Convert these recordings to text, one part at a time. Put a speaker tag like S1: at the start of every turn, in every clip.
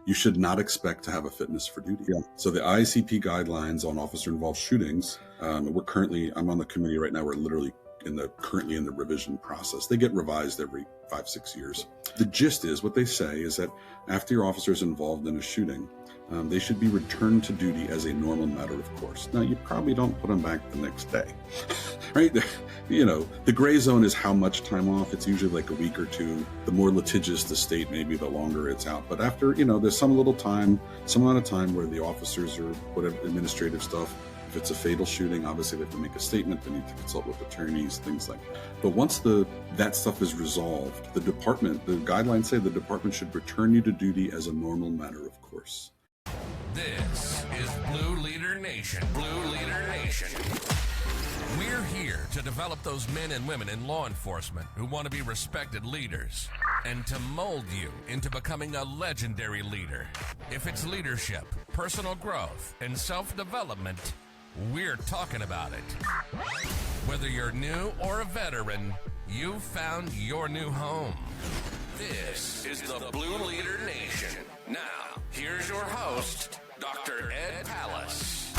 S1: you should not expect to have a fitness for duty. Yeah. So the IACP guidelines on officer-involved shootings, I'm on the committee right now. We're literally currently in the revision process. They get revised every 5-6 years. The gist is, what they say is that after your officer is involved in a shooting, they should be returned to duty as a normal matter of course. Now, you probably don't put them back the next day, right? The gray zone is how much time off. It's usually like a week or two. The more litigious the state, maybe the longer it's out. But after, there's some amount of time where the officers or whatever administrative stuff, if it's a fatal shooting, obviously they have to make a statement. They need to consult with attorneys, things like that. But once that stuff is resolved, the guidelines say the department should return you to duty as a normal matter of course.
S2: This is Blue Leader Nation. Blue Leader Nation. We're here to develop those men and women in law enforcement who want to be respected leaders and to mold you into becoming a legendary leader. If it's leadership, personal growth, and self-development, we're talking about it. Whether you're new or a veteran, you've found your new home. This is the Blue Leader Nation. Now, here's your host, Dr. Ed Palace.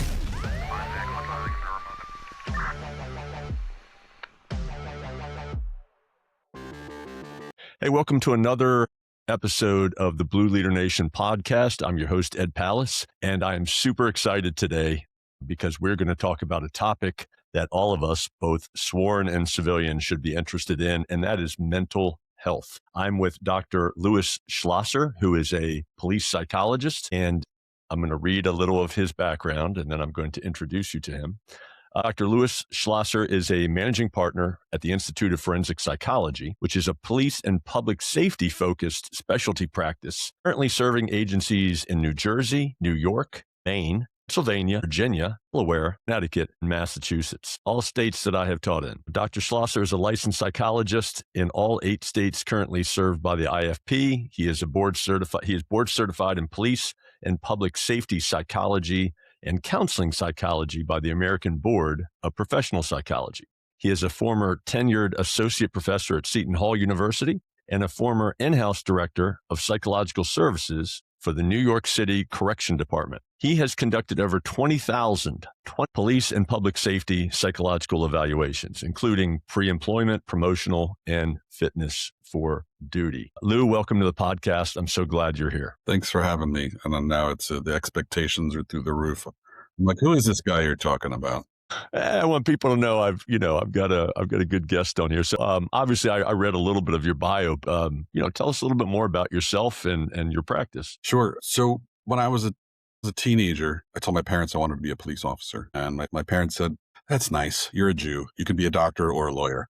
S3: Hey, welcome to another episode of the Blue Leader Nation podcast. I'm your host, Ed Palace, and I am super excited today because we're going to talk about a topic that all of us, both sworn and civilian, should be interested in, and that is mental health. I'm with Dr. Lewis Schlosser, who is a police psychologist, and I'm going to read a little of his background, and then I'm going to introduce you to him. Dr. Lewis Schlosser is a managing partner at the Institute of Forensic Psychology, which is a police and public safety focused specialty practice, currently serving agencies in New Jersey, New York, Maine, Pennsylvania, Virginia, Delaware, Connecticut, and Massachusetts, all states that I have taught in. Dr. Schlosser is a licensed psychologist in all 8 states currently served by the IFP. He is board certified in police and public safety psychology and counseling psychology by the American Board of Professional Psychology. He is a former tenured associate professor at Seton Hall University and a former in-house director of psychological services for the New York City Correction Department. He has conducted over 20,000 police and public safety psychological evaluations, including pre-employment, promotional, and fitness for duty. Lou, welcome to the podcast. I'm so glad you're here.
S1: Thanks for having me. And then now it's the expectations are through the roof. I'm like, who is this guy you're talking about?
S3: I want people to know I've got a good guest on here. So obviously I read a little bit of your bio. Tell us a little bit more about yourself and your practice.
S1: Sure. So when I was a teenager, I told my parents I wanted to be a police officer. And my parents said, that's nice. You're a Jew. You can be a doctor or a lawyer.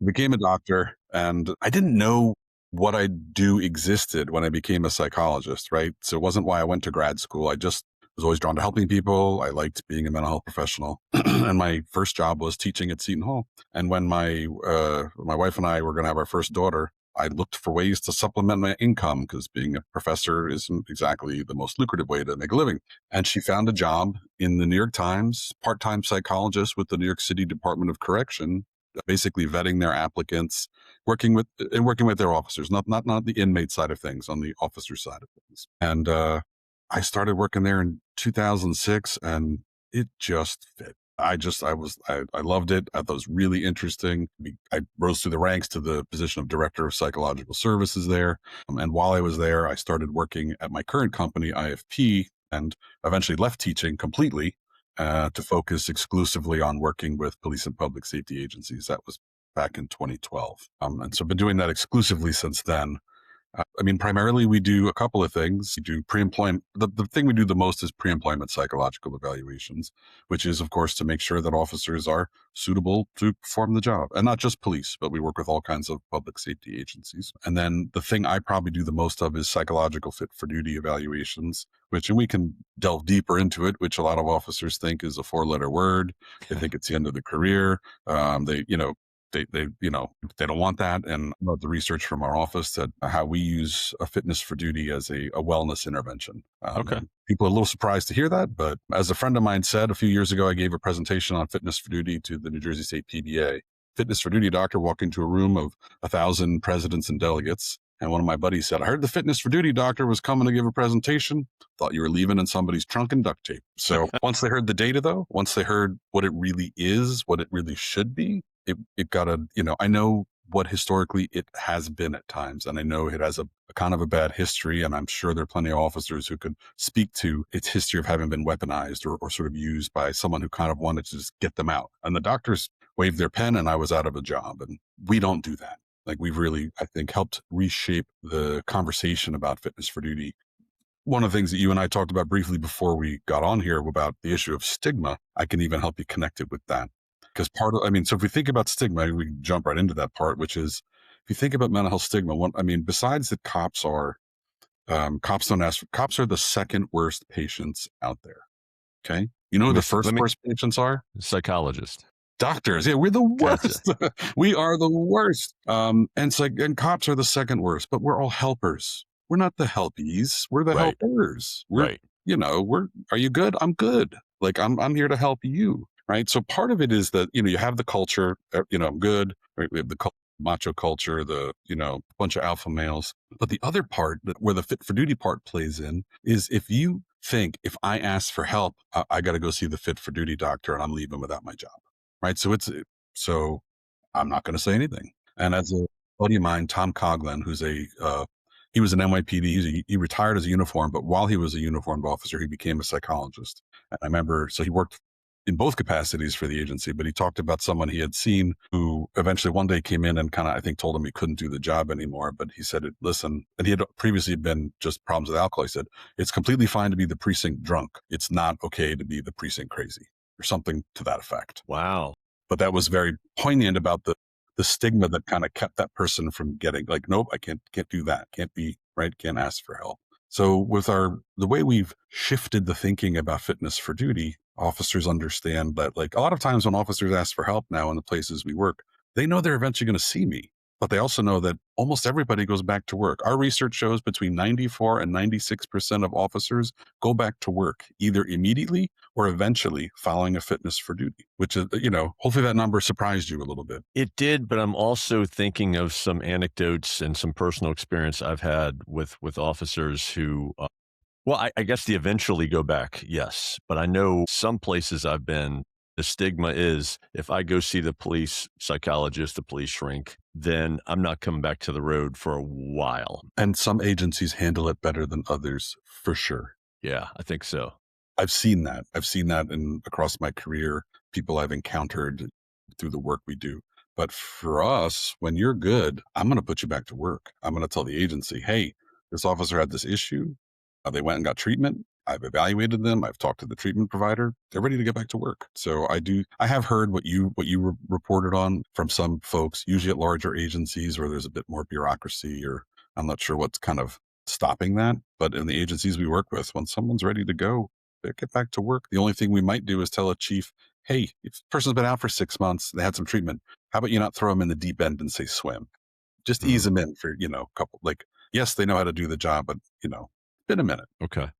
S1: Became a doctor, and I didn't know what I'd do existed when I became a psychologist, right? So it wasn't why I went to grad school. I just was always drawn to helping people. I liked being a mental health professional. And my first job was teaching at Seton Hall. And when my wife and I were going to have our first daughter, I looked for ways to supplement my income because being a professor isn't exactly the most lucrative way to make a living. And she found a job in the New York Times, part-time psychologist with the New York City Department of Correction, basically vetting their applicants, working with their officers, not the inmate side of things, on the officer side of things. And I started working there in 2006, and it just fit. I loved it. I thought it was really interesting. I rose through the ranks to the position of director of psychological services there. And while I was there, I started working at my current company, IFP, and eventually left teaching completely to focus exclusively on working with police and public safety agencies. That was back in 2012. And so I've been doing that exclusively since then. Primarily we do a couple of things. We do pre-employment. The thing we do the most is pre-employment psychological evaluations, which is, of course, to make sure that officers are suitable to perform the job. And not just police, but we work with all kinds of public safety agencies. And then the thing I probably do the most of is psychological fit for duty evaluations, and we can delve deeper into it, which a lot of officers think is a 4-letter word. They think it's the end of the career. They don't want that. And the research from our office that how we use a fitness for duty as a wellness intervention.
S3: Okay.
S1: People are a little surprised to hear that, but as a friend of mine said a few years ago, I gave a presentation on fitness for duty to the New Jersey State PBA. Fitness for duty doctor walked into a room of 1,000 presidents and delegates And one of my buddies said, I heard the fitness for duty doctor was coming to give a presentation. Thought you were leaving in somebody's trunk and duct tape. So once they heard the data, though, once they heard what it really is, what it really should be, it got I know what historically it has been at times. And I know it has a kind of a bad history. And I'm sure there are plenty of officers who could speak to its history of having been weaponized or sort of used by someone who kind of wanted to just get them out. And the doctors waved their pen and I was out of a job. And we don't do that. Like we've really, I think, helped reshape the conversation about fitness for duty. One of the things that you and I talked about briefly before we got on here about the issue of stigma, I can even help you connect it with that. Because so if we think about stigma, we can jump right into that part, which is, if you think about mental health stigma, besides that cops are the second worst patients out there. Okay. You know who the first worst patients are?
S3: Psychologist.
S1: Doctors. Yeah, we're the worst. Gotcha. We are the worst. And cops are the second worst, but we're all helpers. We're not the helpies. We're the helpers. Are you good? I'm good. Like I'm here to help you. Right. So part of it is that, you have the culture, I'm good. Right? We have the macho culture, bunch of alpha males. But the other part where the fit for duty part plays in is if you think if I ask for help, I got to go see the fit for duty doctor and I'm leaving without my job. Right. So I'm not going to say anything. And as a buddy of mine, Tom Coughlin, he was an NYPD. He retired as a uniform, but while he was a uniformed officer, he became a psychologist. And I remember, so he worked in both capacities for the agency, but he talked about someone he had seen who eventually one day came in and kind of, I think, told him he couldn't do the job anymore. But he said, listen, and he had previously been just problems with alcohol. He said, it's completely fine to be the precinct drunk. It's not okay to be the precinct crazy, or something to that effect.
S3: Wow.
S1: But that was very poignant about the stigma that kind of kept that person from getting like, nope, I can't do that. Can't ask for help. So with the way we've shifted the thinking about fitness for duty, officers understand that, like, a lot of times when officers ask for help now in the places we work, they know they're eventually going to see me, but they also know that almost everybody goes back to work. Our research shows between 94 and 96% of officers go back to work either immediately or eventually following a fitness for duty, which is, hopefully that number surprised you a little bit.
S3: It did, but I'm also thinking of some anecdotes and some personal experience I've had with officers who, I guess they eventually go back, yes. But I know some places I've been, the stigma is if I go see the police psychologist, the police shrink, then I'm not coming back to the road for a while.
S1: And some agencies handle it better than others, for sure.
S3: Yeah, I think so.
S1: I've seen that. Across my career, people I've encountered through the work we do. But for us, when you're good, I'm going to put you back to work. I'm going to tell the agency, hey, this officer had this issue. They went and got treatment. I've evaluated them. I've talked to the treatment provider. They're ready to get back to work. So I have heard what you reported on from some folks, usually at larger agencies where there's a bit more bureaucracy, or I'm not sure what's kind of stopping that. But in the agencies we work with, when someone's ready to go, they get back to work. The only thing we might do is tell a chief, hey, if the person's been out for 6 months, they had some treatment, how about you not throw them in the deep end and say swim? Just ease them in for, a couple, like, yes, they know how to do the job, but, been a minute.
S3: Okay.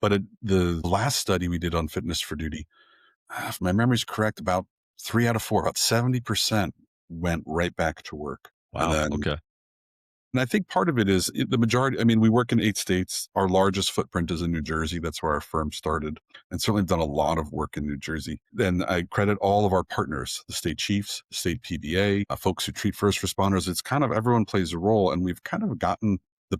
S1: But the last study we did on fitness for duty, if my memory's correct, about 3 out of 4, about 70% went right back to work.
S3: Wow. Okay.
S1: And I think part of it is the majority. We work in 8 states. Our largest footprint is in New Jersey. That's where our firm started, and certainly done a lot of work in New Jersey. Then I credit all of our partners, the state chiefs, the state PBA, folks who treat first responders. It's kind of everyone plays a role, and we've kind of gotten to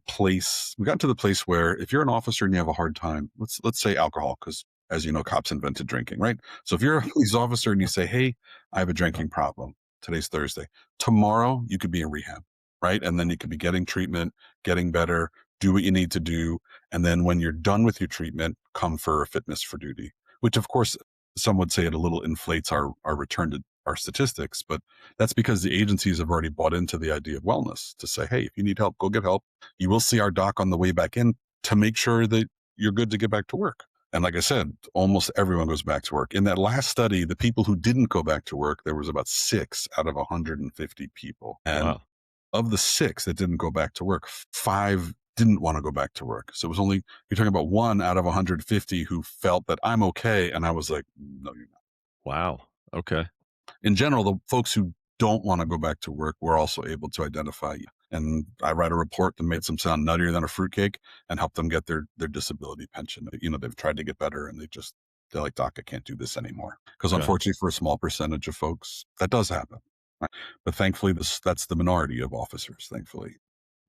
S1: the place where if you're an officer and you have a hard time, let's say alcohol, because as you know, cops invented drinking, right? So if you're a police officer and you say, hey, I have a drinking problem. Today's Thursday. Tomorrow you could be in rehab, right? And then you could be getting treatment, getting better, do what you need to do. And then when you're done with your treatment, come for a fitness for duty, which of course, some would say it a little inflates our return to our statistics, but that's because the agencies have already bought into the idea of wellness to say, hey, if you need help, go get help. You will see our doc on the way back in to make sure that you're good to get back to work. And like I said, almost everyone goes back to work. In that last study, the people who didn't go back to work, there was about 6 out of 150 people. And of the 6 that didn't go back to work, 5 didn't want to go back to work. So it was only, you're talking about 1 out of 150 who felt that I'm okay. And I was like, no, you're not.
S3: Wow. Okay.
S1: In general, the folks who don't want to go back to work, we're also able to identify you. And I write a report that made them sound nuttier than a fruitcake and help them get their disability pension. They've tried to get better and they're like, doc, I can't do this anymore. Because unfortunately for a small percentage of folks, that does happen. Right? But thankfully, that's the minority of officers, thankfully.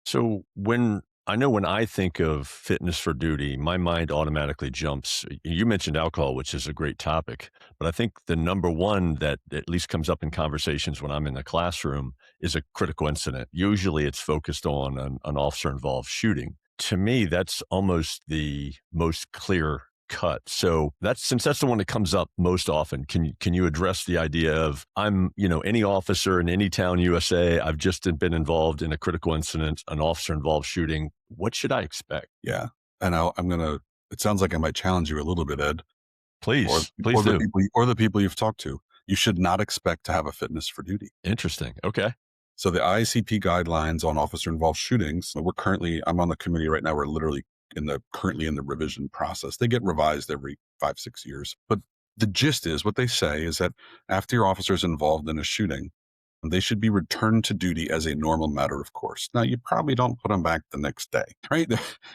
S3: So when I think of fitness for duty, my mind automatically jumps. You mentioned alcohol, which is a great topic, but I think the number one that at least comes up in conversations when I'm in the classroom is a critical incident. Usually it's focused on an officer involved shooting. To me, that's almost the most clear cut. So since that's the one that comes up most often, can you address the idea of I'm, any officer in any town, USA, I've just been involved in a critical incident, an officer involved shooting. What should I expect?
S1: Yeah. And it sounds like I might challenge you a little bit, Ed.
S3: Please do.
S1: The people you've talked to. You should not expect to have a fitness for duty.
S3: Interesting. Okay.
S1: So the IACP guidelines on officer involved shootings, I'm on the committee right now. We're literally currently in the revision process. They get revised every 5-6 years. But the gist is what they say is that after your officer is involved in a shooting, they should be returned to duty as a normal matter of course. Now, you probably don't put them back the next day, right?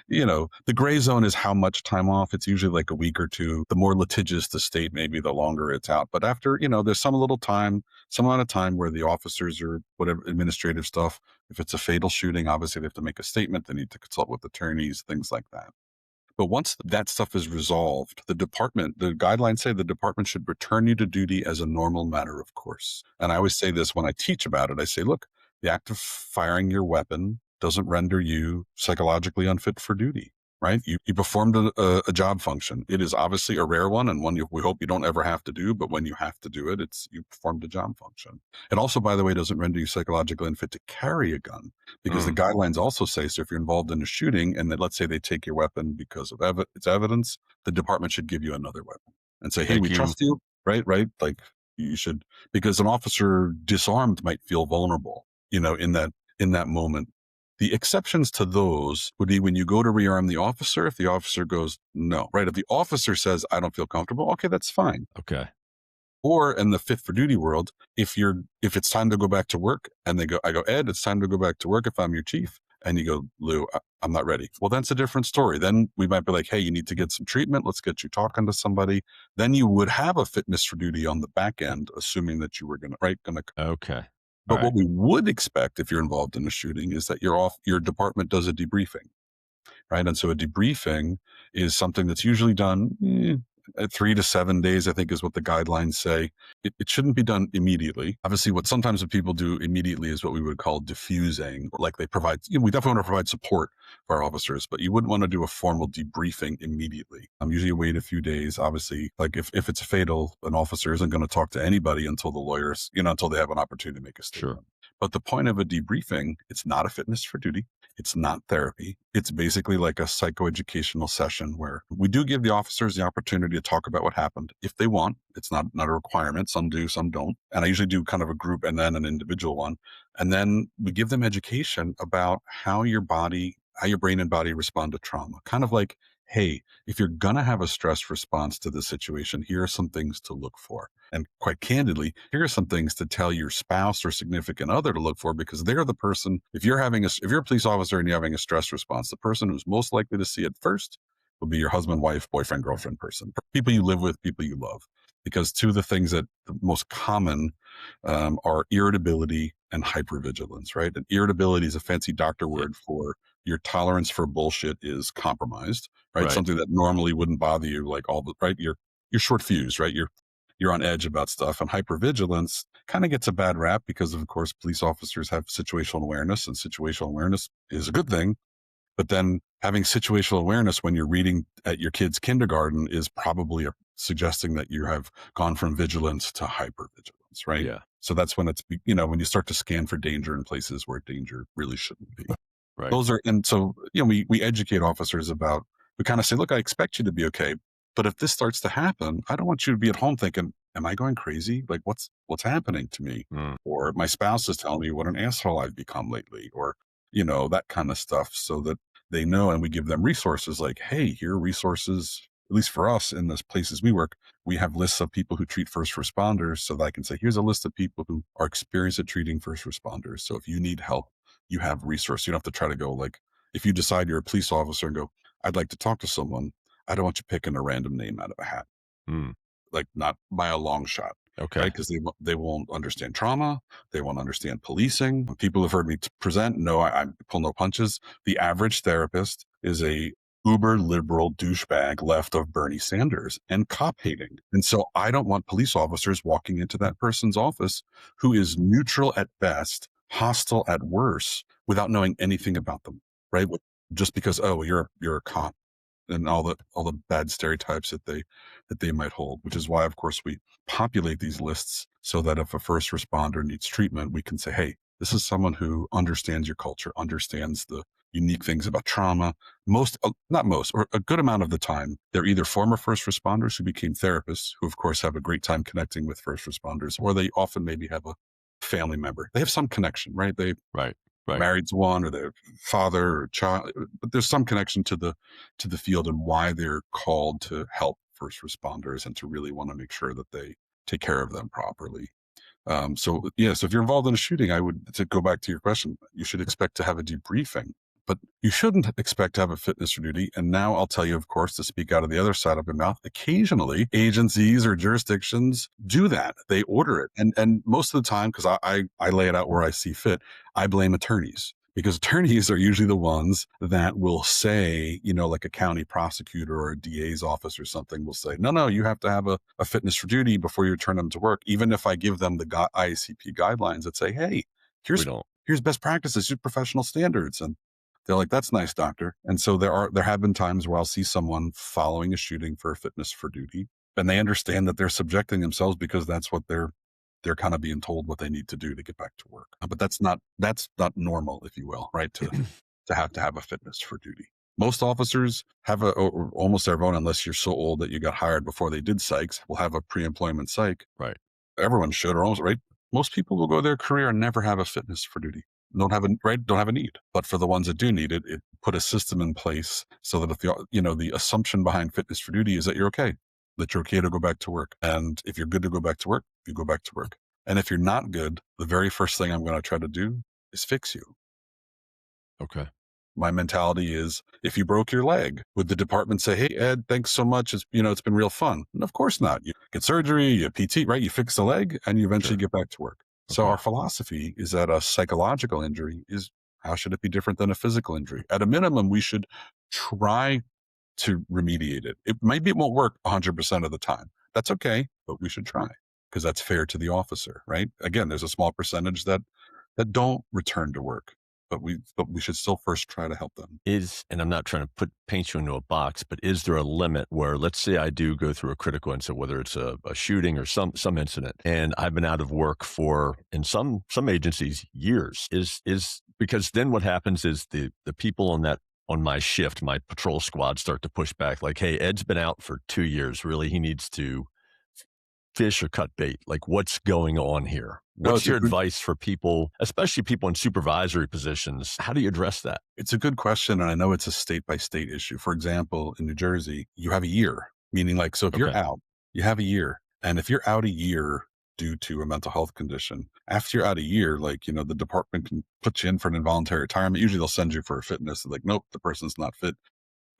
S1: The gray zone is how much time off. It's usually like a week or two. The more litigious the state, maybe the longer it's out. But after, there's some amount of time where the officers or whatever administrative stuff, if it's a fatal shooting, obviously they have to make a statement. They need to consult with attorneys, things like that. But once that stuff is resolved, the guidelines say the department should return you to duty as a normal matter of course. And I always say this when I teach about it. I say, look, the act of firing your weapon doesn't render you psychologically unfit for duty, right? You performed a job function. It is obviously a rare one and one we hope you don't ever have to do. But when you have to do it, you performed a job function. It also, by the way, doesn't render you psychologically unfit to carry a gun because the guidelines also say, so if you're involved in a shooting and that, let's say they take your weapon because of its evidence, the department should give you another weapon and say, hey, we trust you, right? Like you should, because an officer disarmed might feel vulnerable, in that moment. The exceptions to those would be when you go to rearm the officer, if the officer goes, no, right? If the officer says, I don't feel comfortable, okay, that's fine.
S3: Okay.
S1: Or in the fit for duty world, if it's time to go back to work and I go, Ed, it's time to go back to work if I'm your chief. And you go, Lou, I'm not ready. Well, that's a different story. Then we might be like, hey, you need to get some treatment. Let's get you talking to somebody. Then you would have a fitness for duty on the back end, assuming that you were
S3: Okay.
S1: But what we would expect if you're involved in a shooting is that your department does a debriefing, right? And so a debriefing is something that's usually done at 3 to 7 days, I think is what the guidelines say. It shouldn't be done immediately. Obviously, what people do immediately is what we would call diffusing. Like they provide, we definitely want to provide support for our officers, but you wouldn't want to do a formal debriefing immediately. Usually wait a few days. Obviously, like if it's fatal, an officer isn't going to talk to anybody until the lawyers, until they have an opportunity to make a statement. Sure. But the point of a debriefing, it's not a fitness for duty. It's not therapy. It's basically like a psychoeducational session where we do give the officers the opportunity to talk about what happened if they want. It's not a requirement. Some do, some don't. And I usually do kind of a group and then an individual one. And then we give them education about how your brain and body respond to trauma. Kind of like, hey, if you're going to have a stress response to the situation, here are some things to look for. And quite candidly, here are some things to tell your spouse or significant other to look for, because they're the person, if you're a police officer and you're having a stress response, the person who's most likely to see it first will be your husband, wife, boyfriend, girlfriend person, people you live with, people you love. Because two of the things that the most common are irritability and hypervigilance, right? And irritability is a fancy doctor word for your tolerance for bullshit is compromised, right? Something that normally wouldn't bother you, like you're short fused, right? You're on edge about stuff. And hypervigilance kind of gets a bad rap because, of course, police officers have situational awareness, and situational awareness is a good thing. But then having situational awareness when you're reading at your kid's kindergarten is probably suggesting that you have gone from vigilance to hypervigilance, right?
S3: Yeah.
S1: So that's when it's, when you start to scan for danger in places where danger really shouldn't be.
S3: Right.
S1: And so, we educate officers we kind of say, look, I expect you to be okay. But if this starts to happen, I don't want you to be at home thinking, am I going crazy? Like what's happening to me? Or my spouse is telling me what an asshole I've become lately, or, that kind of stuff, so that they know. And we give them resources like, hey, here are resources at least for us in those places we work, we have lists of people who treat first responders so that I can say, here's a list of people who are experienced at treating first responders. So if you need help, you have resources. You don't have to try to go like, if you decide you're a police officer and go, I'd like to talk to someone, I don't want you picking a random name out of a hat. Like not by a long shot.
S3: Okay.
S1: Right? Because they won't understand trauma. They won't understand policing. People have heard me present. No, I pull no punches. The average therapist is a uber liberal douchebag left of Bernie Sanders and cop hating. And so I don't want police officers walking into that person's office who is neutral at best, hostile at worst, without knowing anything about them. Right? Just because, oh, you're a cop. And all the bad stereotypes that they might hold, which is why, of course, we populate these lists so that if a first responder needs treatment, we can say, hey, this is someone who understands your culture, understands the unique things about trauma. Not most, or a good amount of the time, they're either former first responders who became therapists, who of course have a great time connecting with first responders, or they often maybe have a family member. They have some connection, right?
S3: Right.
S1: Married to one, or their father or child, but there's some connection to the field and why they're called to help first responders and to really want to make sure that they take care of them properly. So if you're involved in a shooting, to go back to your question, you should expect to have a debriefing, but you shouldn't expect to have a fitness for duty. And now I'll tell you, of course, to speak out of the other side of my mouth, occasionally agencies or jurisdictions do that. They order it. And most of the time, because I lay it out where I see fit, I blame attorneys. Because attorneys are usually the ones that will say, like a county prosecutor or a DA's office or something will say, no, you have to have a fitness for duty before you return them to work. Even if I give them the IACP guidelines that say, hey, here's best practices, here's professional standards. And they're like, that's nice, doctor. And so there have been times where I'll see someone following a shooting for fitness for duty, and they understand that they're subjecting themselves because that's what they're kind of being told what they need to do to get back to work. But that's not normal, if you will, right? To have a fitness for duty. Most officers have or almost everyone, unless you're so old that you got hired before they did psychs, will have a pre-employment psych.
S3: Right.
S1: Everyone should, or almost, right? Most people will go their career and never have a fitness for duty. Don't have a need. But for the ones that do need it, it put a system in place so that if the assumption behind fitness for duty is that you're okay to go back to work. And if you're good to go back to work, you go back to work. And if you're not good, the very first thing I'm going to try to do is fix you.
S3: Okay.
S1: My mentality is, if you broke your leg, would the department say, hey, Ed, thanks so much. It's been real fun. And of course not. You get surgery, you PT, right? You fix the leg and you eventually get back to work. So our philosophy is that a psychological injury how should it be different than a physical injury? At a minimum, we should try to remediate it. It won't work 100% of the time. That's okay, but we should try because that's fair to the officer, right? Again, there's a small percentage that don't return to work, but we should still first try to help them.
S3: And I'm not trying to paint you into a box, but is there a limit where, let's say I do go through a critical incident, whether it's a shooting or some incident, and I've been out of work for, in some agencies, years, is because then what happens is the people on my shift, my patrol squad, start to push back like, hey, Ed's been out for 2 years. Really, he needs to fish or cut bait. Like, what's going on here? What's your advice for people, especially people in supervisory positions? How do you address that?
S1: It's a good question. And I know it's a state by state issue. For example, in New Jersey, you have a year, meaning like, so if you're out, you have a year. And if you're out a year due to a mental health condition, after you're out a year, like, the department can put you in for an involuntary retirement. Usually they'll send you for a fitness. They're like, nope, the person's not fit.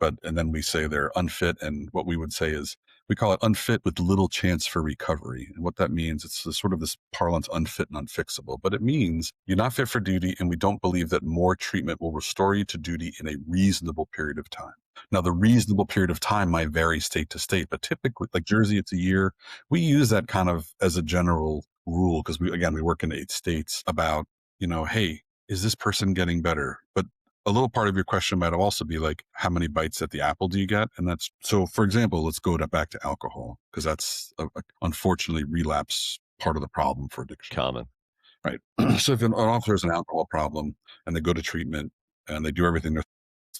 S1: And then we say they're unfit. And what we would say is, we call it unfit with little chance for recovery. And what that means, it's sort of this parlance, unfit and unfixable, but it means you're not fit for duty. And we don't believe that more treatment will restore you to duty in a reasonable period of time. Now, the reasonable period of time might vary state to state, but typically, like Jersey, it's a year. We use that kind of as a general rule because we work in 8 states about, hey, is this person getting better? But a little part of your question might also be like, how many bites at the apple do you get? And that's, so for example, let's go back to alcohol, because that's unfortunately relapse part of the problem for addiction.
S3: Common.
S1: Right. So if an officer has an alcohol problem and they go to treatment and they do everything,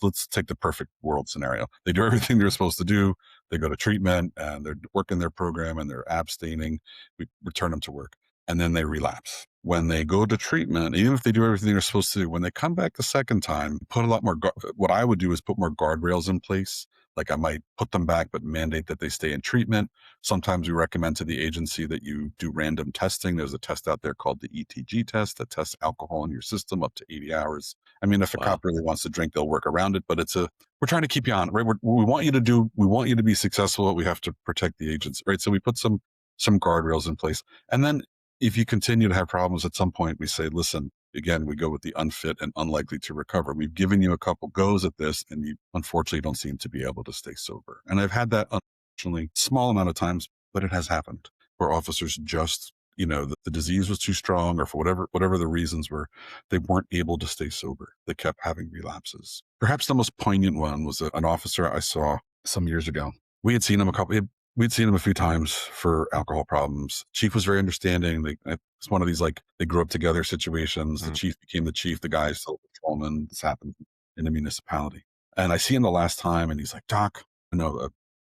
S1: let's take the perfect world scenario. They do everything they're supposed to do. They go to treatment and they're working their program and they're abstaining. We return them to work and then they relapse. When they go to treatment, even if they do everything they're supposed to do, when they come back the second time, put a lot more, what I would do is put more guardrails in place. Like I might put them back, but mandate that they stay in treatment. Sometimes we recommend to the agency that you do random testing. There's a test out there called the ETG test that tests alcohol in your system up to 80 hours. I mean, if a cop really wants to drink, they'll work around it, but we're trying to keep you on, right? We want you to be successful, but we have to protect the agents, right? So we put some guardrails in place. And then if you continue to have problems at some point, we say, listen, again, we go with the unfit and unlikely to recover. We've given you a couple goes at this, and you unfortunately don't seem to be able to stay sober. And I've had that, unfortunately, small amount of times, but it has happened where officers just, the disease was too strong, or for whatever the reasons were, they weren't able to stay sober. They kept having relapses. Perhaps the most poignant one was an officer I saw some years ago. We'd seen him a few times for alcohol problems. Chief was very understanding. It's one of these, like, they grew up together situations. The chief became the chief. The guy is still a patrolman. This happened in a municipality. And I see him the last time, and he's like, Doc,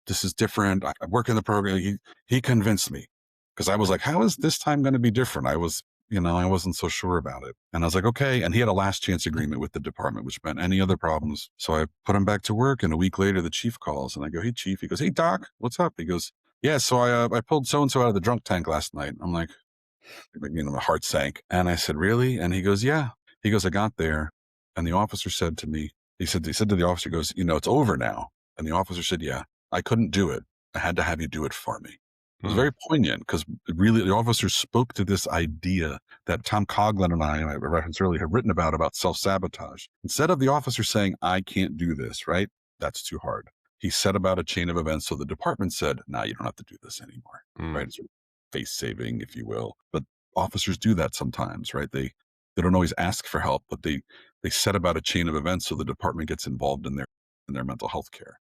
S1: this is different. I work in the program. He convinced me, because I was like, how is this time going to be different? I wasn't so sure about it. And I was like, okay. And he had a last chance agreement with the department, which meant any other problems. So I put him back to work, and a week later, the chief calls, and I go, hey, Chief. He goes, hey, Doc, what's up? He goes, yeah, so I pulled so-and-so out of the drunk tank last night. I'm like, my heart sank. And I said, really? And he goes, yeah. He goes, I got there, and the officer said to me, he said to the officer, he goes, it's over now. And the officer said, yeah, I couldn't do it. I had to have you do it for me. It was very poignant, because really the officer spoke to this idea that Tom Coughlin and I referenced earlier, have written about self-sabotage. Instead of the officer saying, I can't do this, right? That's too hard. He set about a chain of events. So the department said, nah, you don't have to do this anymore, right? It's face saving, if you will. But officers do that sometimes, right? They don't always ask for help, but they set about a chain of events so the department gets involved in their mental health care,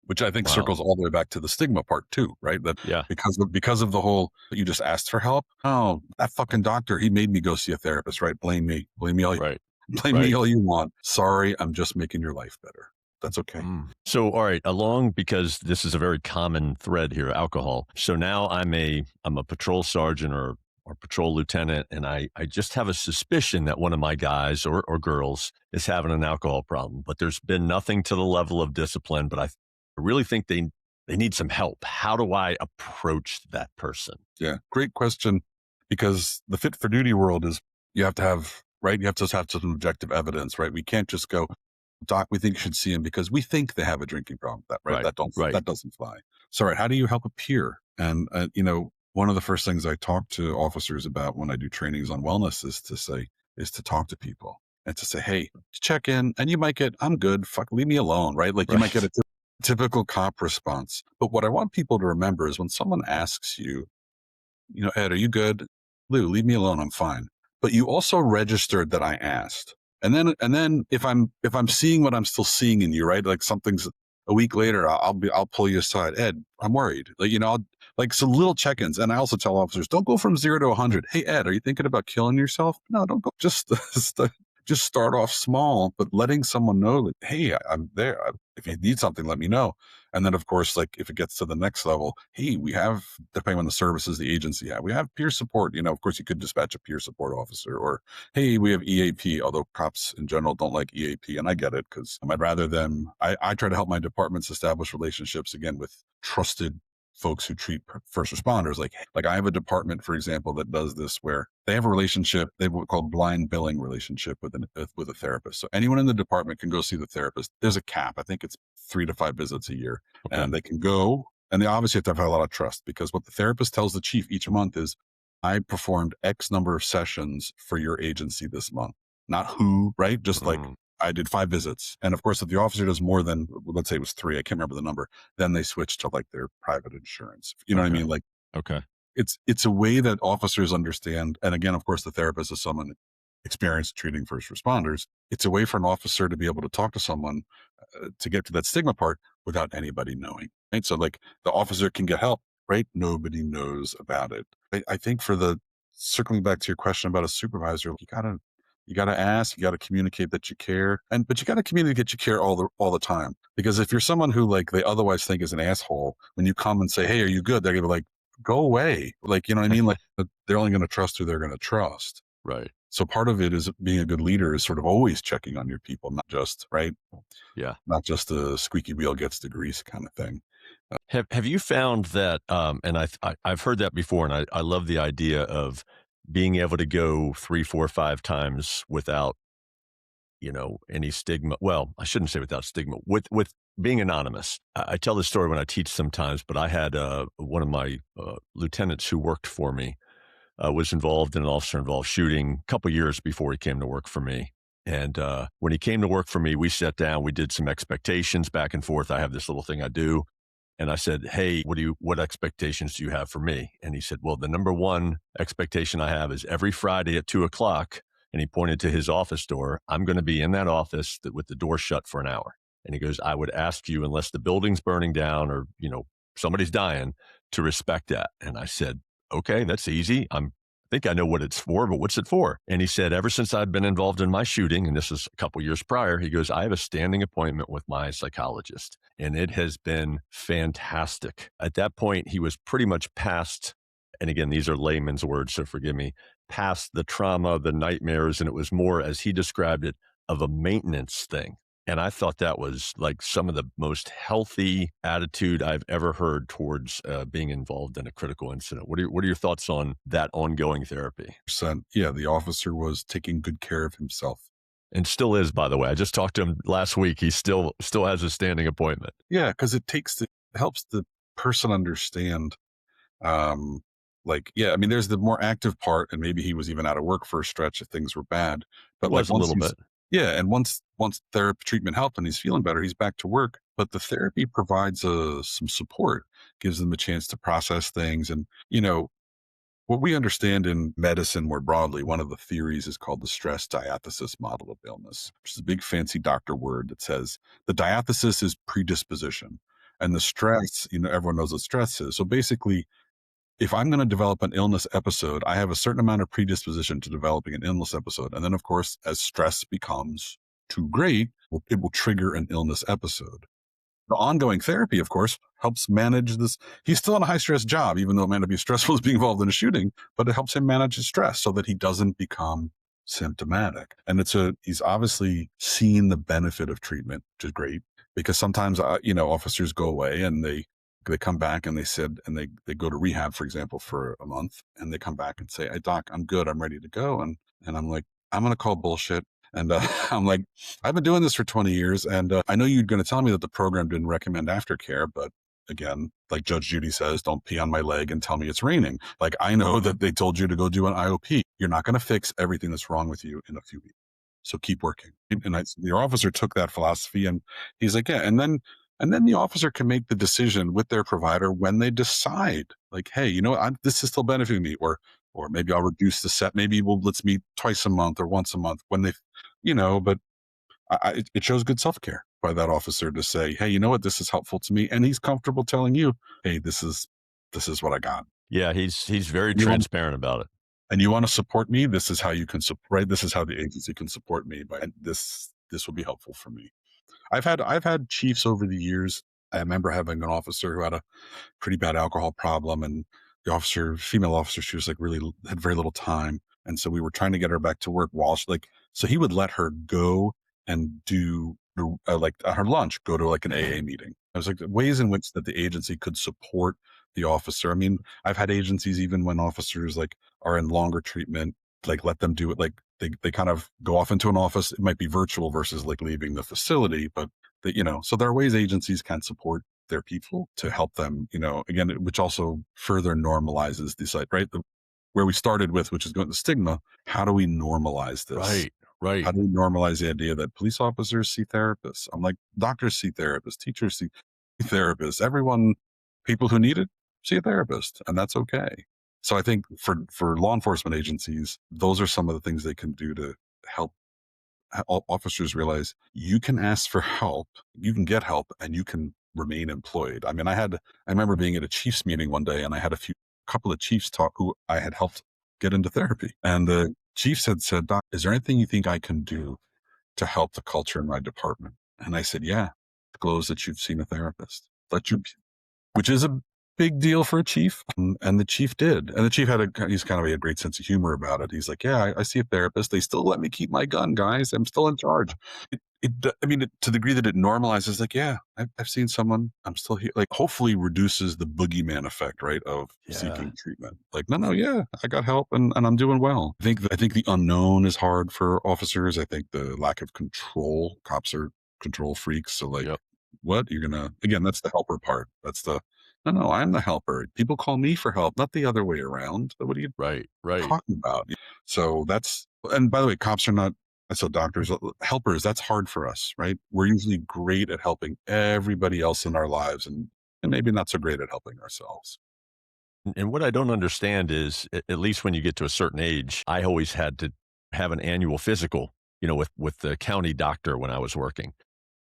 S1: which I think circles all the way back to the stigma part too, right? That because of the whole, you just asked for help. Oh, that fucking doctor, he made me go see a therapist, right? Blame me all you want. Sorry, I'm just making your life better. That's okay.
S3: So, all right, because this is a very common thread here, alcohol. So now I'm a patrol sergeant or patrol lieutenant, and I just have a suspicion that one of my guys or girls is having an alcohol problem, but there's been nothing to the level of discipline, but I really think they need some help. How do I approach that person?
S1: Yeah, great question, because the fit for duty world is you have to have some objective evidence, right? We can't just go, Doc, we think you should see him because we think they have a drinking problem. That doesn't fly. So, right, how do you help a peer? And one of the first things I talk to officers about when I do trainings on wellness is to talk to people and to say, hey, check in, and you might get, I'm good, fuck, leave me alone, right? Like you might get a typical cop response. But what I want people to remember is when someone asks you, Ed, are you good? Lou, leave me alone, I'm fine. But you also registered that I asked. And then if I'm seeing what I'm still seeing in you, right? Like something's a week later, I'll pull you aside. Ed, I'm worried. So little check-ins. And I also tell officers, don't go from 0 to 100. Hey, Ed, are you thinking about killing yourself? No, don't go. Just start off small, but letting someone know that, hey, I'm there. If you need something, let me know. And then, of course, like if it gets to the next level, hey, we have, depending on the services the agency have, we have peer support. Of course, you could dispatch a peer support officer, or, hey, we have EAP, although cops in general don't like EAP. And I get it, because I'd rather them, I try to help my departments establish relationships, again, with trusted folks who treat first responders. Like I have a department, for example, that does this, where they have a relationship, they have what called blind billing relationship with a therapist. So anyone in the department can go see the therapist. There's a cap. I think it's 3 to 5 visits a year. Okay. And they can go, and they obviously have to have a lot of trust, because what the therapist tells the chief each month is, I performed X number of sessions for your agency this month. Not who, right? Just like, I did 5 visits. And of course, if the officer does more than, let's say it was 3, I can't remember the number, then they switch to like their private insurance. You know what I mean? Like,
S3: okay.
S1: It's a way that officers understand. And again, of course, the therapist is someone experienced treating first responders. It's a way for an officer to be able to talk to someone to get to that stigma part without anybody knowing. Right? So like the officer can get help, right? Nobody knows about it. I think circling back to your question about a supervisor, you gotta ask, you gotta communicate that you care, but you gotta communicate you care all the time. Because if you're someone who like they otherwise think is an asshole, when you come and say, hey, are you good? They're gonna be like, go away. Like, you know what I mean? Like they're only gonna trust who they're gonna trust.
S3: Right.
S1: So part of it is being a good leader is sort of always checking on your people, not just, right?
S3: Yeah.
S1: Not just the squeaky wheel gets the grease kind of thing.
S3: Have you found that, and I've heard that before, and I love the idea of being able to go 3, 4, 5 times without, any stigma. Well, I shouldn't say without stigma, with being anonymous. I tell this story when I teach sometimes, but I had one of my lieutenants who worked for me was involved in an officer-involved shooting a couple years before he came to work for me. And when he came to work for me, we sat down, we did some expectations back and forth. I have this little thing I do. And I said, "Hey, what expectations do you have for me?" And he said, "Well, the number one expectation I have is every Friday at 2:00." And he pointed to his office door. "I'm going to be in that office with the door shut for an hour." And he goes, "I would ask you, unless the building's burning down or, somebody's dying, to respect that." And I said, "Okay, that's easy. I think I know what it's for, but what's it for?" And he said, "Ever since I've been involved in my shooting," and this is a couple years prior, he goes, "I have a standing appointment with my psychologist, and it has been fantastic." At that point, he was pretty much past, and again, these are layman's words, so forgive me, past the trauma, the nightmares, and it was more, as he described it, of a maintenance thing. And I thought that was like some of the most healthy attitude I've ever heard towards being involved in a critical incident. What are your thoughts on that ongoing therapy?
S1: Yeah, the officer was taking good care of himself.
S3: And still is, by the way. I just talked to him last week. He still has a standing appointment.
S1: Yeah, because it helps the person understand. I mean, there's the more active part, and maybe he was even out of work for a stretch if things were bad. But
S3: It was a little bit.
S1: yeah, and once therapy treatment helped and he's feeling better, he's back to work. But the therapy provides some support, gives them a chance to process things. And, what we understand in medicine more broadly, one of the theories is called the stress diathesis model of illness, which is a big fancy doctor word that says the diathesis is predisposition. And the stress, everyone knows what stress is. So basically, if I'm going to develop an illness episode, I have a certain amount of predisposition to developing an illness episode. And then, of course, as stress becomes too great, it will trigger an illness episode. The ongoing therapy, of course, helps manage this. He's still in a high stress job, even though it might not be stressful as being involved in a shooting, but it helps him manage his stress so that he doesn't become symptomatic. And he's obviously seen the benefit of treatment, which is great, because sometimes, officers go away and they come back and they go to rehab, for example, for a month, and they come back and say, "Hey, doc, I'm good. I'm ready to go." And I'm like, "I'm going to call bullshit." And I'm like, "I've been doing this for 20 years. And I know you're going to tell me that the program didn't recommend aftercare, but again, like Judge Judy says, don't pee on my leg and tell me it's raining. Like, I know that they told you to go do an IOP. You're not going to fix everything that's wrong with you in a few weeks. So keep working." And the officer took that philosophy, and he's like, "Yeah." And then the officer can make the decision with their provider when they decide, like, "Hey, this is still benefiting me," or maybe I'll reduce the set. Maybe let's meet twice a month or once a month when they, but it shows good self-care by that officer to say, "Hey, you know what? This is helpful to me." And he's comfortable telling you, "Hey, this is what I got."
S3: Yeah, he's very
S1: You want,
S3: transparent about it.
S1: and you want to support me. This is how you can support, right? This is how the agency can support me, and this will be helpful for me. I've had chiefs over the years. I remember having an officer who had a pretty bad alcohol problem, and female officer, she was like really had very little time. And so we were trying to get her back to work so he would let her go and do like at her lunch, go to like an AA meeting. I was like ways in which that the agency could support the officer. I mean, I've had agencies, even when officers like are in longer treatment, like let them do it. Like they kind of go off into an office. It might be virtual versus like leaving the facility, but so there are ways agencies can support their people to help them, again, which also further normalizes the site, right? Where we started with, which is going to stigma. How do we normalize this?
S3: Right.
S1: How do we normalize the idea that police officers see therapists? I'm like, doctors see therapists, teachers see therapists, everyone, people who need it see a therapist, and that's okay. So I think for law enforcement agencies, those are some of the things they can do to help officers realize you can ask for help, you can get help, and you can remain employed. I mean, I remember being at a chiefs meeting one day, and I had couple of chiefs talk who I had helped get into therapy. And the chiefs had said, "Doc, is there anything you think I can do to help the culture in my department?" And I said, "Yeah, disclose that you've seen a therapist. Which is big deal for a chief. And the chief did. And the chief had a great sense of humor about it. He's like, yeah, I see a therapist. They still let me keep my gun, guys. I'm still in charge. To the degree that it normalizes, like, yeah, I've seen someone, I'm still here, like, hopefully reduces the boogeyman effect, right, of seeking treatment. Like, no, yeah, I got help and I'm doing well. I think the unknown is hard for officers. I think the lack of control, cops are control freaks. So like, what you're again, that's the helper part. That's the, no, I'm the helper. People call me for help, not the other way around. What are you talking about? So and by the way, cops are not, so doctors, helpers, that's hard for us, right? We're usually great at helping everybody else in our lives and maybe not so great at helping ourselves.
S3: And what I don't understand is, at least when you get to a certain age, I always had to have an annual physical, with the county doctor when I was working.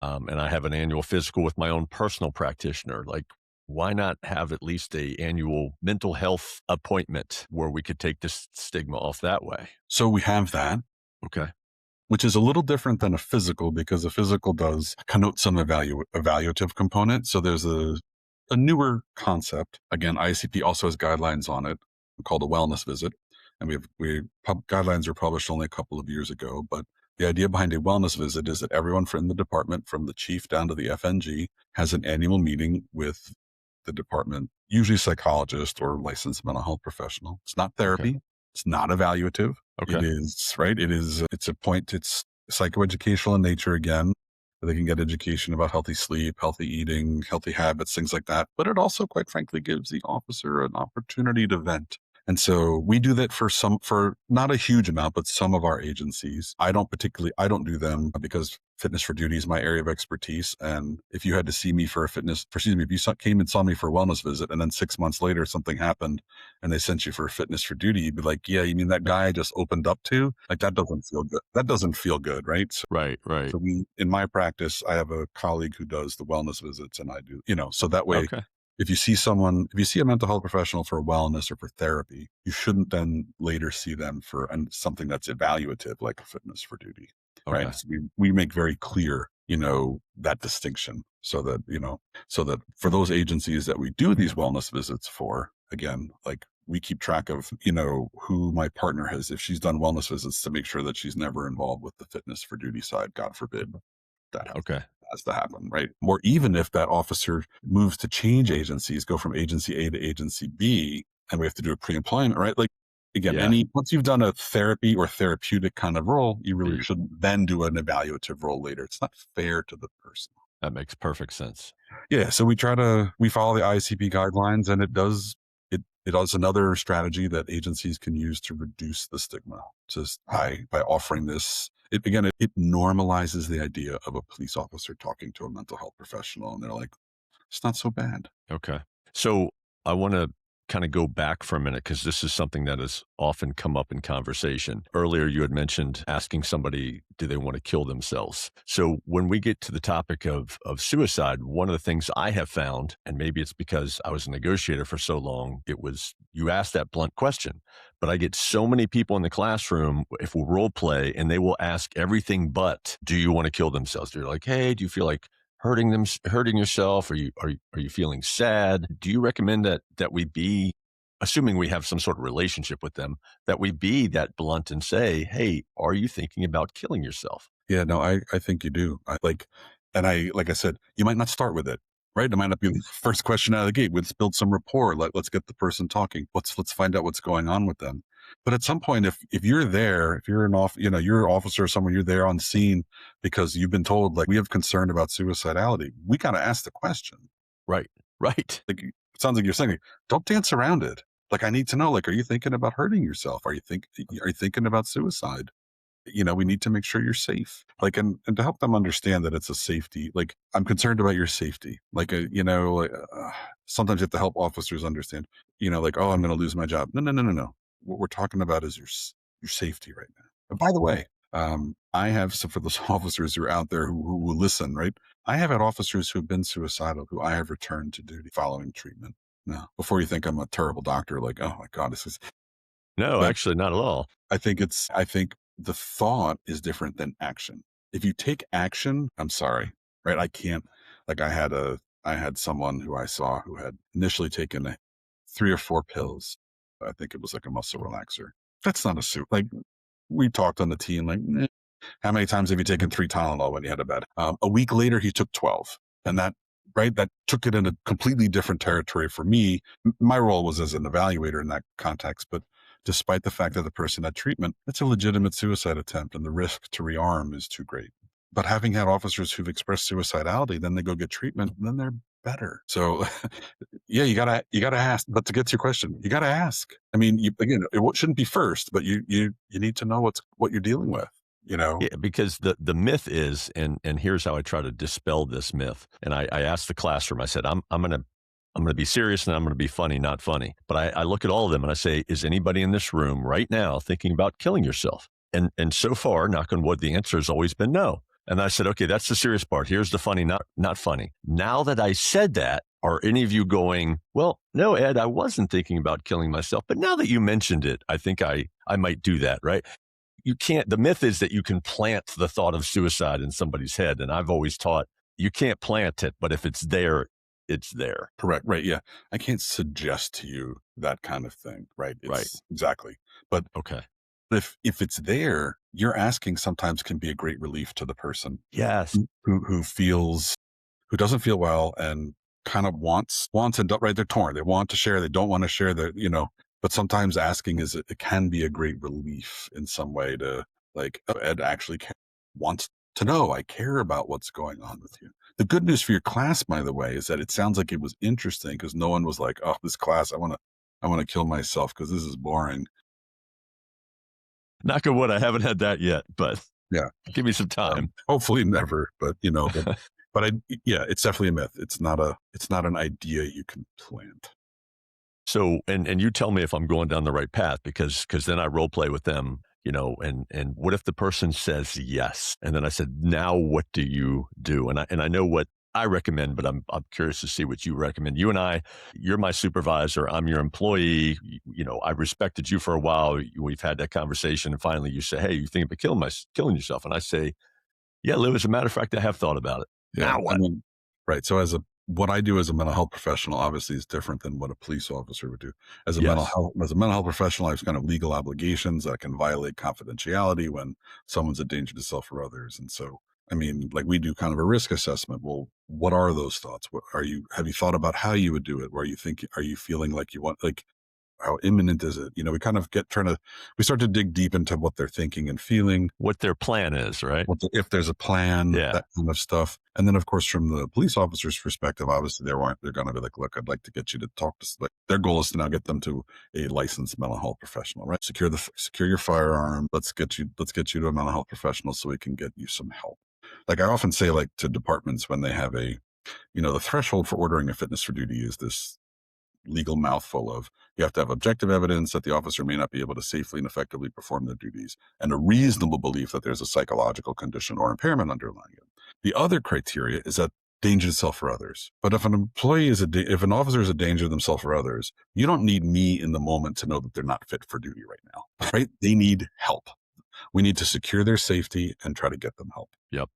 S3: And I have an annual physical with my own personal practitioner. Like, why not have at least a annual mental health appointment where we could take this stigma off that way?
S1: So we have that.
S3: Okay.
S1: Which is a little different than a physical, because a physical does connote some evaluative component. So there's a newer concept. Again, ICP also has guidelines on it called a wellness visit. And guidelines were published only a couple of years ago. But the idea behind a wellness visit is that everyone from the department, from the chief down to the FNG, has an annual meeting with the department, usually psychologist or licensed mental health professional. It's not therapy.
S3: Okay.
S1: It's not evaluative.
S3: Okay.
S1: It's psychoeducational in nature again. They can get education about healthy sleep, healthy eating, healthy habits, things like that. But it also, quite frankly, gives the officer an opportunity to vent. And so we do that for not a huge amount, but some of our agencies. I don't do them because fitness for duty is my area of expertise. And if you had to see me if you came and saw me for a wellness visit and then 6 months later something happened and they sent you for fitness for duty, you'd be like, yeah, you mean that guy I just opened up to? Like, that doesn't feel good. That doesn't feel good, right? So,
S3: right.
S1: So in my practice, I have a colleague who does the wellness visits and I do, so that way, if you see a mental health professional for wellness or for therapy, you shouldn't then later see them for something that's evaluative, like a fitness for duty, right? So we make very clear, that distinction so that for those agencies that we do these wellness visits for, again, like, we keep track of, who my partner has, if she's done wellness visits, to make sure that she's never involved with the fitness for duty side, God forbid that has to happen, right? Or even if that officer moves to change agencies, go from agency A to agency B, and we have to do a pre-employment, right? Like, again, once you've done a therapy or therapeutic kind of role, you really shouldn't then do an evaluative role later. It's not fair to the person.
S3: That makes perfect sense.
S1: Yeah. So we follow the ICP guidelines, and it does another strategy that agencies can use to reduce the stigma, just by offering this. It normalizes the idea of a police officer talking to a mental health professional, and they're like, it's not so bad.
S3: Okay. So I want to kind of go back for a minute, because this is something that has often come up in conversation. Earlier, you had mentioned asking somebody, do they want to kill themselves? So when we get to the topic of suicide, one of the things I have found, and maybe it's because I was a negotiator for so long, you ask that blunt question, but I get so many people in the classroom, if we role play, and they will ask everything but, do you want to kill themselves? They're like, hey, do you feel like hurting yourself? Are you feeling sad? Do you recommend that we be, assuming we have some sort of relationship with them, that we be that blunt and say, hey, are you thinking about killing yourself?
S1: Yeah, no, I think you do. Like I said, you might not start with it, right? It might not be the first question out of the gate. Let's build some rapport. Let's get the person talking. Let's find out what's going on with them. But at some point, if you're there, if you're you're an officer or someone, you're there on scene because you've been told, like, we have concern about suicidality, we got to ask the question.
S3: Right.
S1: Like, it sounds like you're saying, don't dance around it. Like, I need to know, like, are you thinking about hurting yourself? Are you thinking about suicide? We need to make sure you're safe. Like, and to help them understand that it's a safety, like, I'm concerned about your safety. Like, sometimes you have to help officers understand, like, oh, I'm going to lose my job. No. What we're talking about is your safety right now. And by the way, I have, so for those officers who are out there who will listen, right? I have had officers who have been suicidal who I have returned to duty following treatment. Now, before you think I'm a terrible doctor, like, oh my God, this is.
S3: No, actually not at all.
S1: I think the thought is different than action. If you take action, I'm sorry, right? I can't, like, I had a I had someone who I saw who had initially taken 3 or 4 pills. I think it was like a muscle relaxer. That's not a suit. Like we talked on the team, like, how many times have you taken 3 Tylenol when you had a bed? A week later, he took 12. And that took it in a completely different territory for me. My role was as an evaluator in that context, but despite the fact that the person had treatment, it's a legitimate suicide attempt and the risk to rearm is too great. But having had officers who've expressed suicidality, then they go get treatment, and then they're better. So yeah, you gotta ask. But to get to your question, you gotta ask. I mean, it shouldn't be first, but you need to know what you're dealing with.
S3: Yeah, because the myth is, and here's how I try to dispel this myth. And I asked the classroom, I said, I'm gonna be serious and I'm gonna be funny, not funny. But I look at all of them and I say, is anybody in this room right now thinking about killing yourself? And so far, knock on wood, the answer has always been no. And I said, okay, that's the serious part. Here's the funny, not funny. Now that I said that, are any of you going, well, no, Ed, I wasn't thinking about killing myself, but now that you mentioned it, I think I might do that, right? You can't, the myth is that you can plant the thought of suicide in somebody's head. And I've always taught you can't plant it, but if it's there, it's there.
S1: Correct. Right. Yeah. I can't suggest to you that kind of thing. Right.
S3: Right.
S1: Exactly. But
S3: Okay.
S1: if it's there, your asking sometimes can be a great relief to the person
S3: Yes.
S1: who doesn't feel well and kind of wants and don't, right. They're torn. They want to share. They don't want to share but sometimes asking it can be a great relief in some way to like, oh, Ed actually wants to know. I care about what's going on with you. The good news for your class, by the way, is that it sounds like it was interesting because no one was like, oh, this class, I want to kill myself because this is boring.
S3: Knock on wood, I haven't had that yet, but
S1: yeah,
S3: give me some time.
S1: Hopefully never, but it's definitely a myth. It's not an idea you can plant.
S3: So, and you tell me if I'm going down the right path because then I role play with them, and what if the person says yes? And then I said, now what do you do? And I know what I recommend, but I'm curious to see what you recommend. You and you're my supervisor. I'm your employee. I've respected you for a while. We've had that conversation. And finally you say, hey, you think about killing yourself? And I say, yeah, Lou, as a matter of fact, I have thought about it.
S1: Yeah,
S3: now what?
S1: Right. So what I do as a mental health professional obviously is different than what a police officer would do. As a mental health professional, I have kind of legal obligations that can violate confidentiality when someone's a danger to self or others. And so, I mean, like we do kind of a risk assessment. Well, what are those thoughts? Have you thought about how you would do it? Are you feeling like you want, like, how imminent is it? We kind of we start to dig deep into what they're thinking and feeling,
S3: what their plan is, right?
S1: If there's a plan, that kind of stuff. And then of course, from the police officer's perspective, obviously they're going to be like, look, I'd like to get you to talk to, like, their goal is to now get them to a licensed mental health professional, right? Secure your firearm. Let's get you to a mental health professional so we can get you some help. Like I often say, like to departments when they have the threshold for ordering a fitness for duty is this legal mouthful of you have to have objective evidence that the officer may not be able to safely and effectively perform their duties and a reasonable belief that there's a psychological condition or impairment underlying it. The other criteria is that danger to self or others. But if an officer is a danger to themselves or others, you don't need me in the moment to know that they're not fit for duty right now, right? They need help. We need to secure their safety and try to get them help.
S3: Yep.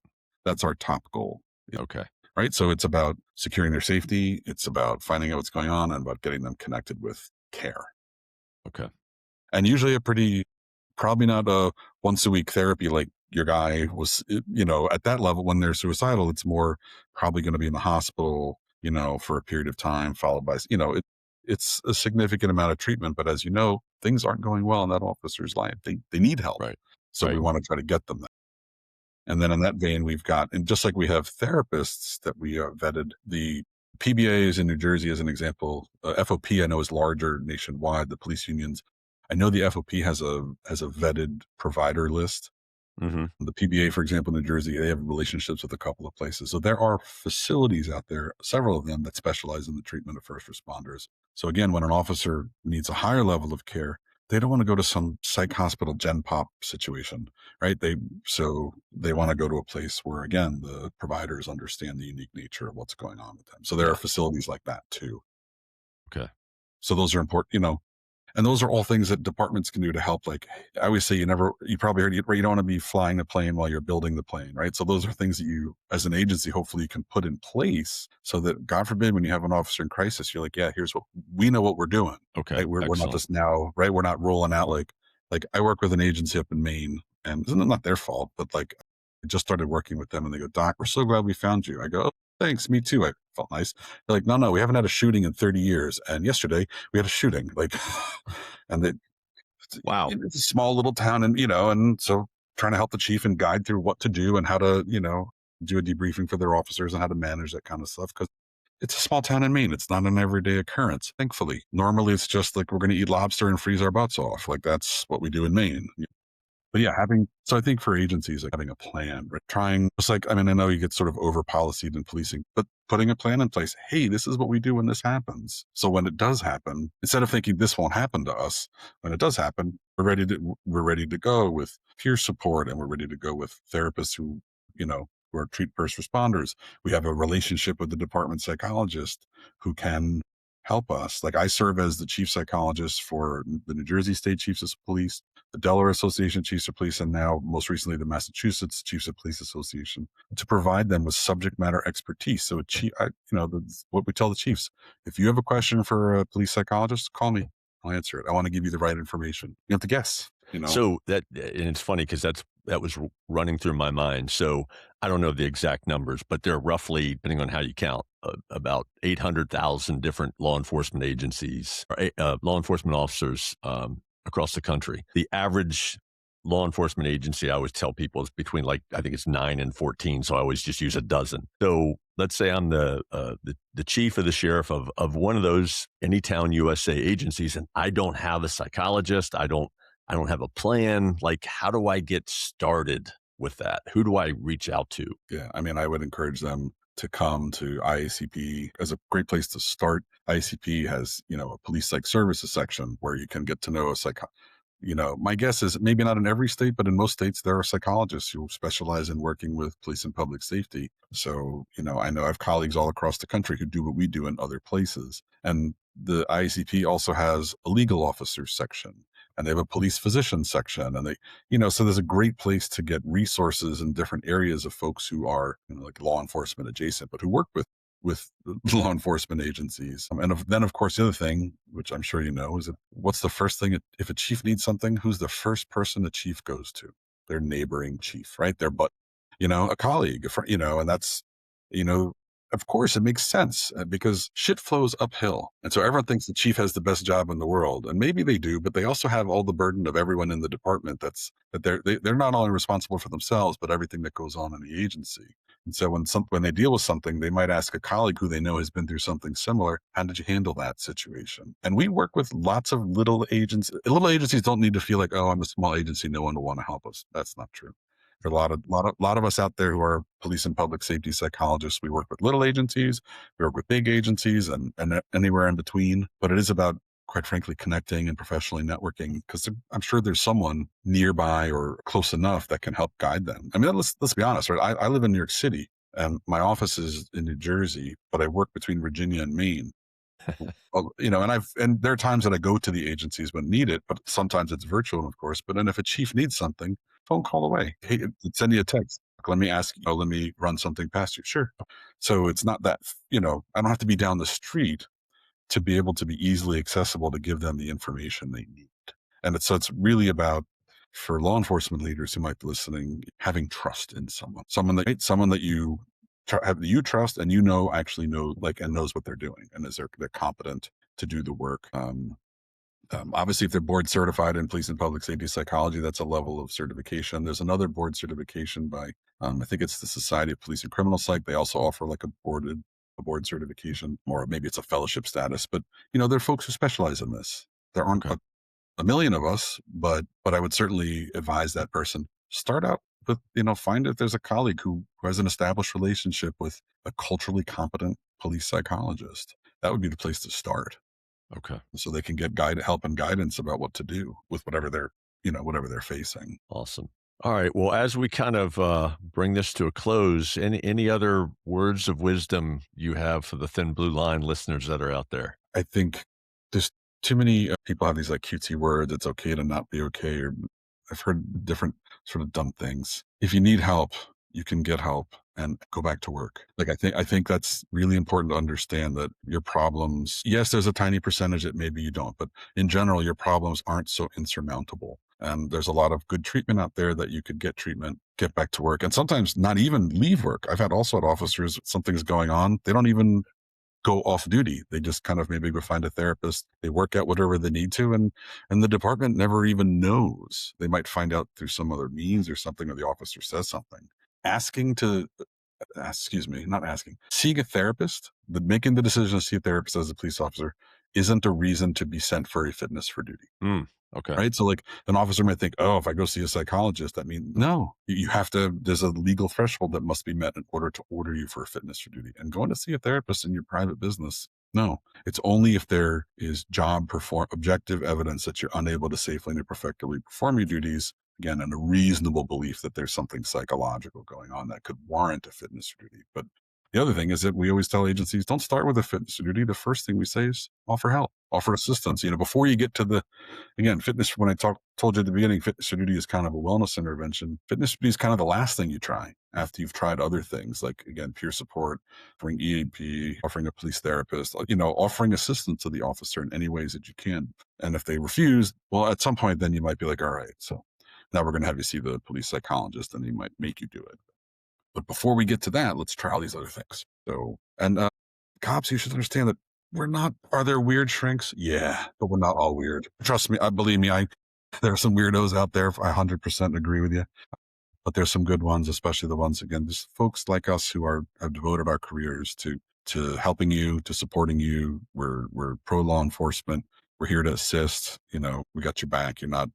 S1: That's our top goal.
S3: Okay.
S1: Right. So it's about securing their safety. It's about finding out what's going on and about getting them connected with care.
S3: Okay.
S1: And usually probably not a once a week therapy like your guy was, at that level when they're suicidal, it's more probably going to be in the hospital, for a period of time followed by, it's a significant amount of treatment. But as you know, things aren't going well in that officer's life. They need help.
S3: Right.
S1: So we want to try to get them that. And then in that vein, we've got, and just like we have therapists that we vetted, the PBAs in New Jersey as an example, FOP I know is larger nationwide, the police unions. I know the FOP has a vetted provider list.
S3: Mm-hmm.
S1: The PBA, for example, in New Jersey, they have relationships with a couple of places. So there are facilities out there, several of them that specialize in the treatment of first responders. So again, when an officer needs a higher level of care, they don't want to go to some psych hospital gen pop situation, right? They want to go to a place where, again, the providers understand the unique nature of what's going on with them. So there are facilities like that too.
S3: Okay.
S1: So those are important, And those are all things that departments can do to help. Like I always say, you probably heard, you don't want to be flying the plane while you're building the plane, right? So those are things that you, as an agency, hopefully you can put in place so that, God forbid, when you have an officer in crisis, you're like, yeah, here's what we know what we're doing.
S3: Okay.
S1: Right? We're not just now, right? We're not rolling out like I work with an agency up in Maine, and it's not their fault, but like I just started working with them, and they go, Doc, we're so glad we found you. I go, oh, thanks, me too. I felt nice. They're like, no, we haven't had a shooting in 30 years. And yesterday we had a shooting, like, and
S3: wow,
S1: it's a small little town, and, and so trying to help the chief and guide through what to do and how to, do a debriefing for their officers and how to manage that kind of stuff. Cause it's a small town in Maine. It's not an everyday occurrence, thankfully. Normally it's just like, we're going to eat lobster and freeze our butts off. Like that's what we do in Maine. But yeah, so I think for agencies, like having a plan, right? Trying, just like, I know you get sort of over policyed in policing, but putting a plan in place. Hey, this is what we do when this happens. So when it does happen, instead of thinking this won't happen to us, when it does happen, we're ready to go with peer support, and we're ready to go with therapists who are treat first responders. We have a relationship with the department psychologist who can help us. Like I serve as the chief psychologist for the New Jersey State Chiefs of Police, the Delaware Association of Chiefs of Police, and now most recently the Massachusetts Chiefs of Police Association, to provide them with subject matter expertise. So what we tell the chiefs, if you have a question for a police psychologist, call me. I'll answer it. I want to give you the right information. You have to guess.
S3: So and it's funny because that was running through my mind. So I don't know the exact numbers, but there are roughly, depending on how you count, about 800,000 different law enforcement agencies, or law enforcement officers across the country. The average law enforcement agency, I always tell people, is between I think it's 9 and 14. So I always just use a dozen. So let's say I'm the chief or the sheriff of one of those Anytown USA agencies, and I don't have a psychologist. I don't have a plan. Like, how do I get started with that? Who do I reach out to?
S1: Yeah. I would encourage them to come to IACP as a great place to start. IACP has, a police psych services section where you can get to know my guess is maybe not in every state, but in most states, there are psychologists who specialize in working with police and public safety. So, I know I have colleagues all across the country who do what we do in other places. And the IACP also has a legal officers section, and they have a police physician section, and so there's a great place to get resources in different areas of folks who are like law enforcement adjacent, but who work with law enforcement agencies. And then, of course, the other thing, which I'm sure is that what's the first thing, if a chief needs something, who's the first person the chief goes to? Their neighboring chief, right? A colleague, a friend, and that's, of course, it makes sense because shit flows uphill. And so everyone thinks the chief has the best job in the world. And maybe they do, but they also have all the burden of everyone in the department they're not only responsible for themselves, but everything that goes on in the agency. And so when they deal with something, they might ask a colleague who they know has been through something similar, how did you handle that situation? And we work with lots of little agencies. Little agencies don't need to feel like, oh, I'm a small agency, no one will want to help us. That's not true. There are a lot of us out there who are police and public safety psychologists. We work with little agencies, we work with big agencies, and anywhere in between. But it is about, quite frankly, connecting and professionally networking, because I'm sure there's someone nearby or close enough that can help guide them. Let's be honest, right? I live in New York City, and my office is in New Jersey, but I work between Virginia and Maine. And there are times that I go to the agencies when needed, but sometimes it's virtual, of course. But then if a chief needs something, phone call away. Hey, send you a text. Let me run something past you. Sure. So it's not that, I don't have to be down the street to be able to be easily accessible to give them the information they need. And it's really about, for law enforcement leaders who might be listening, having trust in someone that you trust, and actually know, and knows what they're doing, and they're competent to do the work. Obviously, if they're board certified in police and public safety psychology, that's a level of certification. There's another board certification by, I think it's the Society of Police and Criminal Psych. They also offer like a board certification, or maybe it's a fellowship status. But there are folks who specialize in this. There aren't a million of us, but I would certainly advise that person start out with, find if there's a colleague who has an established relationship with a culturally competent police psychologist. That would be the place to start.
S3: Okay.
S1: So they can get help and guidance about what to do with whatever they're facing.
S3: Awesome. All right. Well, as we kind of bring this to a close, any other words of wisdom you have for the Thin Blue Line listeners that are out there?
S1: I think just too many people have these like cutesy words. It's okay to not be okay. Or I've heard different sort of dumb things. If you need help, you can get help and go back to work. Like, I think that's really important to understand that your problems, yes, there's a tiny percentage that maybe you don't, but in general, your problems aren't so insurmountable. And there's a lot of good treatment out there that you could get treatment, get back to work, and sometimes not even leave work. I've had also had officers, something's going on. They don't even go off duty. They just kind of maybe go find a therapist. They work out whatever they need to, and the department never even knows. They might find out through some other means or something, or the officer says something. Not asking, seeing a therapist, making the decision to see a therapist as a police officer isn't a reason to be sent for a fitness for duty.
S3: Okay.
S1: Right. So like an officer might think, oh, if I go see a psychologist, that means no, you have to, there's a legal threshold that must be met in order to order you for a fitness for duty. And going to see a therapist in your private business, no, it's only if there is objective evidence that you're unable to safely and effectively perform your duties, again, in a reasonable belief that there's something psychological going on that could warrant a fitness for duty. But the other thing is that we always tell agencies, don't start with a fitness for duty. The first thing we say is offer help, offer assistance. Before you get to fitness, when I told you at the beginning, fitness for duty is kind of a wellness intervention. Fitness for duty is kind of the last thing you try after you've tried other things, like, again, peer support, offering EAP, offering a police therapist, offering assistance to the officer in any ways that you can. And if they refuse, well, at some point, then you might be like, all right, so now we're going to have you see the police psychologist, and he might make you do it. But before we get to that, let's try all these other things. So, and cops, you should understand that are there weird shrinks? Yeah, but we're not all weird. Trust me, believe me, there are some weirdos out there. I 100% agree with you. But there's some good ones, especially the ones, again, just folks like us who have devoted our careers to helping you, to supporting you. We're pro law enforcement. We're here to assist. We got your back. You're not,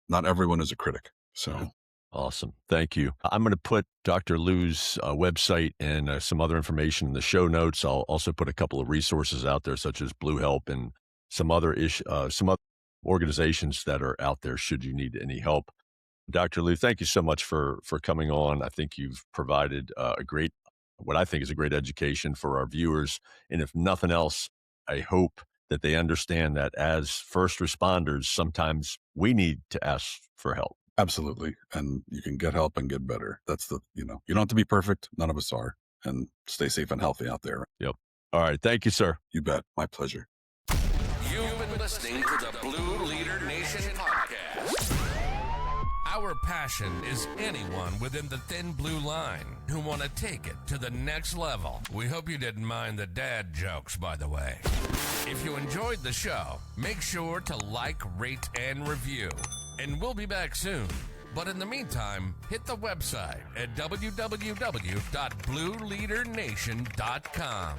S1: not everyone is a critic. So.
S3: Awesome. Thank you. I'm going to put Dr. Lou's website and some other information in the show notes. I'll also put a couple of resources out there, such as Blue Help and some other organizations that are out there should you need any help. Dr. Lew, thank you so much for coming on. I think you've provided what I think is a great education for our viewers. And if nothing else, I hope that they understand that as first responders, sometimes we need to ask for help.
S1: Absolutely. And you can get help and get better. That's you don't have to be perfect. None of us are. And stay safe and healthy out there.
S3: Yep. All right. Thank you, sir.
S1: You bet. My pleasure.
S2: You've been listening to the Blue Leader Nation podcast. Our passion is anyone within the thin blue line who want to take it to the next level. We hope you didn't mind the dad jokes, by the way. If you enjoyed the show, make sure to like, rate, and review. And we'll be back soon. But in the meantime, hit the website at www.blueleadernation.com.